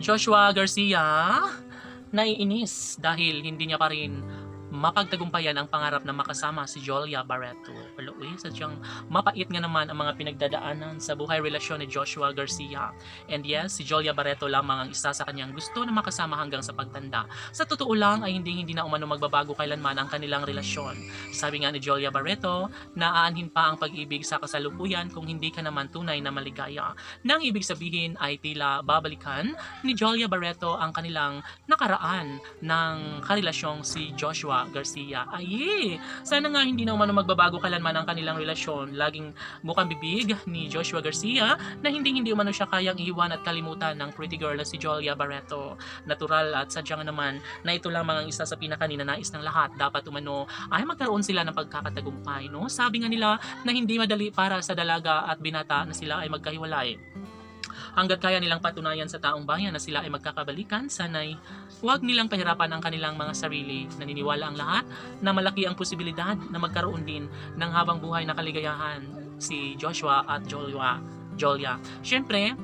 Joshua Garcia naiinis dahil hindi niya pa rin mapagtagumpayan ang pangarap na makasama si Jolia Barreto. Uy, sadyang mapait nga naman ang mga pinagdadaanan sa buhay relasyon ni Joshua Garcia. And yes, si Jolia Barreto lamang ang isa sa kanyang gusto na makasama hanggang sa pagtanda. Sa totoo lang ay hindi na umano magbabago kailanman ang kanilang relasyon. Sabi nga ni Jolia Barreto, naaanin pa ang pag-ibig sa kasalukuyan kung hindi ka naman tunay na maligaya. Nang ibig sabihin ay tila babalikan ni Jolia Barreto ang kanilang nakaraan ng karelasyong si Joshua Garcia. Ay, sana nga hindi na umano magbabago kailanman ang kanilang relasyon. Laging bukang bibig ni Joshua Garcia na hindi umano siya kayang iwan at kalimutan ng pretty girl na si Jolia Barreto. Natural at sadyang naman na ito lamang ang isa sa pinakaninanais ng lahat. Dapat umano ay magkaroon sila ng pagkakatagumpay. No? Sabi nga nila na hindi madali para sa dalaga at binata na sila ay magkahiwalay. Hanggat kaya nilang patunayan sa taong bayan na sila ay magkakabalikan, sana'y huwag nilang pahirapan ang kanilang mga sarili. Naniniwala ang lahat na malaki ang posibilidad na magkaroon din ng habang buhay na kaligayahan si Joshua at Jolia. Siyempre,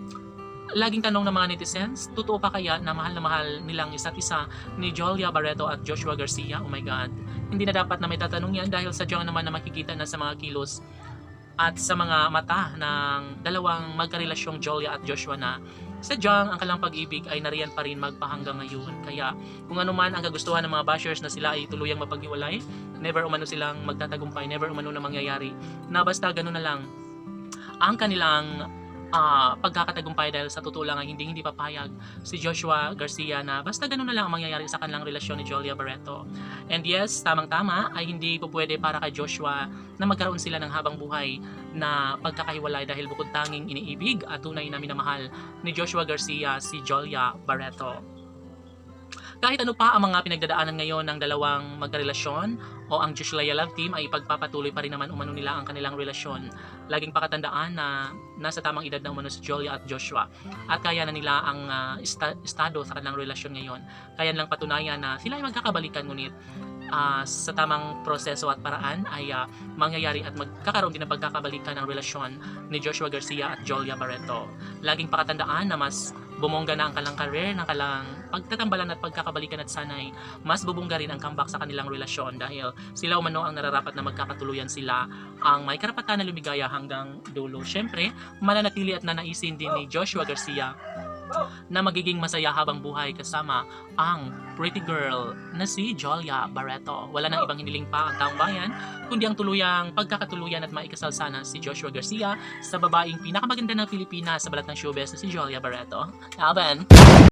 laging tanong ng mga netizens, totoo pa kaya na mahal nilang isa't isa ni Jolia Barreto at Joshua Garcia? Oh my God. Hindi na dapat na may tatanong yan dahil sadyang naman na makikita na sa mga kilos at sa mga mata ng dalawang magkarelasyong Jolia at Joshua na sadyang ang kanilang pag-ibig ay nariyan pa rin magpahanggang ngayon. Kaya kung ano man ang kagustuhan ng mga bashers na sila ay tuluyang mapaghiwalay, never umano silang magtatagumpay, never umano na mangyayari, na basta gano'n na lang ang kanilang pagkakatagumpay dahil sa totoo lang ay hindi papayag si Joshua Garcia na basta ganun na lang ang mangyayari sa kanilang relasyon ni Jolia Barreto. And yes, tamang-tama ay hindi po pwede para kay Joshua na magkaroon sila ng habang buhay na pagkakahiwalay dahil bukod tanging iniibig at tunay na minamahal ni Joshua Garcia si Jolia Barreto. Kahit ano pa ang mga pinagdadaanan ngayon ng dalawang magkarelasyon o ang Joshua Love Team ay pagpapatuloy pa rin naman umano nila ang kanilang relasyon. Laging pakatandaan na nasa tamang edad na umano si Jolia at Joshua at kaya na nila ang estado sa kanilang relasyon ngayon. Kaya lang patunayan na sila ay magkakabalikan, ngunit sa tamang proseso at paraan ay mangyayari at magkakaroon din ng pagkakabalikan ng relasyon ni Joshua Garcia at Jolia Barreto. Laging pakatandaan na mas bumongga na ang kalang career, ng kalang pagtatambalan at pagkakabalikan at sanay mas bubongga rin ang comeback sa kanilang relasyon dahil sila umano ang nararapat na magkakatuluyan, sila ang may karapatan na lumigaya hanggang dulo. Siyempre, mananatili at nanaisin din ni Joshua Garcia na magiging masaya habang buhay kasama ang pretty girl na si Jolia Barreto. Wala nang ibang hiniling pa ang taong bayan kundi ang tuluyang pagkakatuluyan at maikasal sana si Joshua Garcia sa babaeng pinakamaganda ng Pilipinas sa balat ng showbiz na si Jolia Barreto. Alban!